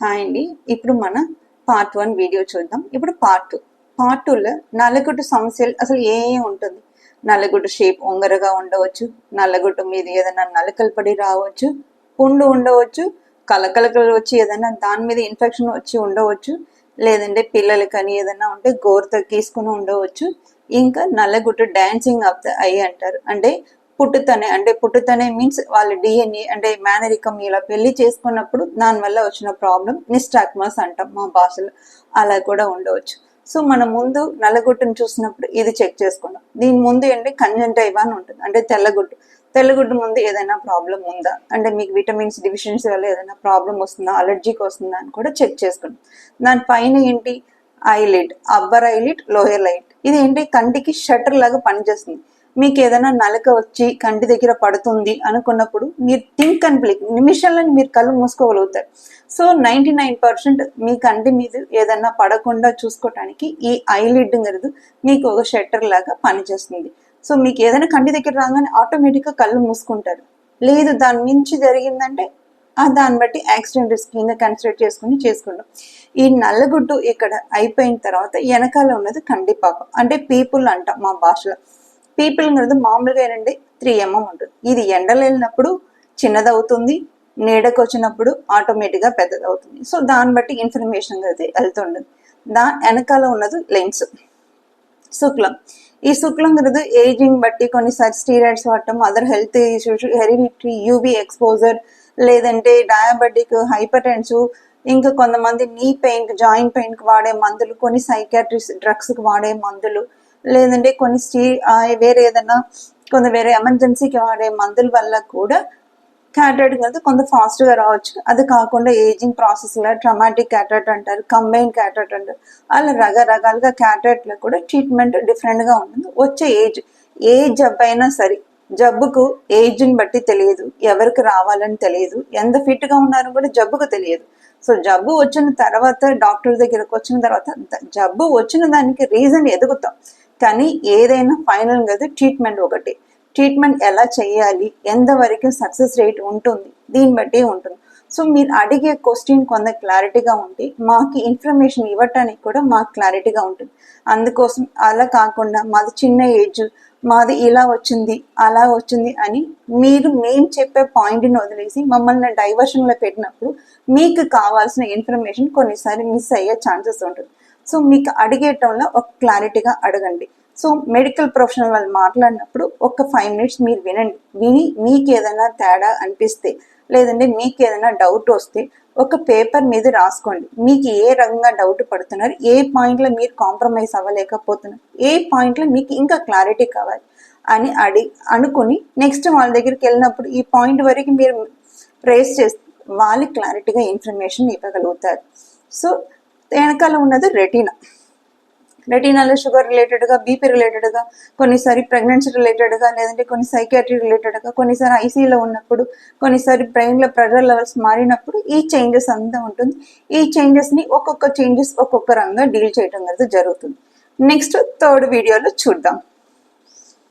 Hi అండి. ఇప్పుడు మన పార్ట్ 1 వీడియో చూద్దాం. ఇప్పుడు పార్ట్ 2. పార్ట్ 2లో నల్లగుడ్డు సమస్యలు అసలు ఏ ఉంటుంది. నల్లగుడ్డు షేప్ ఉంగరగా ఉండవచ్చు, నల్లగుడ్డు మీద ఏదైనా నలకలు పడి రావచ్చు, పుండు ఉండవచ్చు, కలకలకలు వచ్చి ఏదైనా దాని మీద ఇన్ఫెక్షన్ వచ్చి ఉండవచ్చు, లేదంటే పిల్లలకని ఏదైనా ఉంటే గోరుతో గీసుకుని ఉండవచ్చు. ఇంకా నల్లగుడ్డు డాన్సింగ్ ఆఫ్ ద ఐ అంటారు. అంటే పుట్టుతనే మీన్స్ వాళ్ళ డిఎన్ఏ అంటే మేనరికం ఇలా పెళ్లి చేసుకున్నప్పుడు దానివల్ల వచ్చిన ప్రాబ్లం నిస్టాగ్మస్ అంటాం మా భాషలో. అలా కూడా ఉండవచ్చు. సో మనం ముందు నల్లగుడ్డును చూసినప్పుడు ఇది చెక్ చేసుకుందాం. దీని ముందు ఏంటి కంజంటైవా అని ఉంటుంది, అంటే తెల్లగుడ్డు ముందు ఏదైనా ప్రాబ్లం ఉందా, అంటే మీకు విటమిన్స్ డిఫిషియన్సీ వల్ల ఏదైనా ప్రాబ్లం వస్తుందా, అలర్జీకి వస్తుందా అని కూడా చెక్ చేసుకుంటాం. దానిపైన ఏంటి ఐలిడ్, అబ్బర్ ఐలిడ్, లోయర్ ఐలిడ్. ఇది ఏంటి కంటికి షట్టర్ లాగా పనిచేస్తుంది. మీకు ఏదైనా నలక వచ్చి కంటి దగ్గర పడుతుంది అనుకున్నప్పుడు మీరు థింక్ అండ్ బ్లింక్ నిమిషంలో మీరు కళ్ళు మూసుకోగలుగుతారు. సో 99% మీ కంటి మీద ఏదైనా పడకుండా చూసుకోవటానికి ఈ ఐలిడ్ అనేది మీకు ఒక షట్టర్ లాగా పనిచేస్తుంది. సో మీకు ఏదైనా కంటి దగ్గర రాగానే ఆటోమేటిక్గా కళ్ళు మూసుకుంటారు. లేదు దాని మించి జరిగిందంటే దాన్ని బట్టి యాక్సిడెంట్ రిస్క్ కింద కన్సిడర్ చేసుకుంటాం. ఈ నల్లగుడ్డు ఇక్కడ అయిపోయిన తర్వాత వెనకాల ఉన్నది కంటిపాపం, అంటే పీపుల్ అంటాం మా భాషలో. పీపుల్ అనేది మామూలుగా ఏంటంటే 3mm ఉంటుంది. ఇది ఎండలు వెళ్ళినప్పుడు చిన్నదవుతుంది, నీడకు వచ్చినప్పుడు ఆటోమేటిక్గా పెద్దదవుతుంది. సో దాన్ని బట్టి ఇన్ఫర్మేషన్ అనేది వెళ్తుండదు. దాని వెనకాల ఉన్నది లెన్స్, శుక్లం. ఈ శుక్లం అనేది ఏజింగ్ బట్టి కొన్నిసారి స్టీరాయిడ్స్ వాడటం, other health issues, hereditary, UV exposure, లేదంటే డయాబెటిక్, హైపర్ టెన్సివ్, ఇంకా కొంతమంది నీ పెయిన్, జాయింట్ పెయిన్కి వాడే మందులు, కొన్ని సైకాట్రిస్ట్ డ్రగ్స్కి వాడే మందులు, లేదంటే కొన్ని వేరే ఏదైనా వేరే ఎమర్జెన్సీకి వాడే మందుల వల్ల కూడా క్యాటరాక్ట్ అనేది కొంత ఫాస్ట్గా రావచ్చు. అది కాకుండా ఏజింగ్ ప్రాసెస్లో ట్రమాటిక్ క్యాటరాక్ట్ అంటారు, కంబైన్ క్యాటరాక్ట్ అంటారు. అలా రకరకాలుగా క్యాటరాక్ట్లో కూడా ట్రీట్మెంట్ డిఫరెంట్గా ఉంటుంది. వచ్చే ఏ జబ్బు అయినా సరే, జబ్బుకు ఏజ్ని బట్టి తెలియదు, ఎవరికి రావాలని తెలియదు, ఎంత ఫిట్గా ఉన్నారో కూడా జబ్బుకు తెలియదు. సో జబ్బు వచ్చిన తర్వాత డాక్టర్ దగ్గరకు వచ్చిన తర్వాత జబ్బు వచ్చిన దానికి రీజన్ ఎదుగుతాం, కానీ ఏదైనా ఫైనల్ కదా ట్రీట్మెంట్ ఒకటి. ట్రీట్మెంట్ ఎలా చేయాలి, ఎంతవరకు సక్సెస్ రేట్ ఉంటుంది, దీన్ని బట్టి ఉంటుంది. సో మీరు అడిగే క్వశ్చన్ కొంత క్లారిటీగా ఉంటే మాకు ఇన్ఫర్మేషన్ ఇవ్వటానికి కూడా మాకు క్లారిటీగా ఉంటుంది. అందుకోసం అలా కాకుండా మాది చిన్న ఏజ్, మాది ఇలా వచ్చింది అలా వచ్చింది అని మేము చెప్పే పాయింట్ని వదిలేసి మమ్మల్ని డైవర్షన్లో పెట్టినప్పుడు మీకు కావాల్సిన ఇన్ఫర్మేషన్ కొన్నిసారి మిస్ అయ్యే ఛాన్సెస్ ఉంటుంది. సో మీకు అడిగేటంలో ఒక క్లారిటీగా అడగండి. సో మెడికల్ ప్రొఫెషనల్ వాళ్ళు మాట్లాడినప్పుడు ఒక 5 minutes మీరు విని మీకు ఏదైనా తేడా అనిపిస్తే, లేదంటే మీకు ఏదైనా డౌట్ వస్తే ఒక పేపర్ మీద రాసుకోండి. మీకు ఏ రకంగా డౌట్ పడుతున్నారు, ఏ పాయింట్లో మీరు కాంప్రమైజ్ అవ్వలేకపోతున్నారు, ఏ పాయింట్లో మీకు ఇంకా క్లారిటీ కావాలి అని అనుకుని నెక్స్ట్ వాళ్ళ దగ్గరికి వెళ్ళినప్పుడు ఈ పాయింట్ వరకు మీరు రేస్ చేస్తే వాళ్ళు క్లారిటీగా ఇన్ఫర్మేషన్ ఇవ్వగలుగుతారు. సో వెనకాల ఉన్నది రెటీనాలో షుగర్ రిలేటెడ్గా, బీపీ రిలేటెడ్గా, కొన్నిసారి ప్రెగ్నెన్సీ రిలేటెడ్గా, లేదంటే కొన్ని సైకాట్రీ రిలేటెడ్గా, కొన్నిసారి ఐసీయూలో ఉన్నప్పుడు, కొన్నిసారి బ్రెయిన్లో ప్రెషర్ లెవెల్స్ మారినప్పుడు ఈ చేంజెస్ అంతా ఉంటుంది. ఈ చేంజెస్ని ఒక్కొక్క రంగంగా డీల్ చేయడం అనేది జరుగుతుంది. నెక్స్ట్ 3rd వీడియోలో చూద్దాం.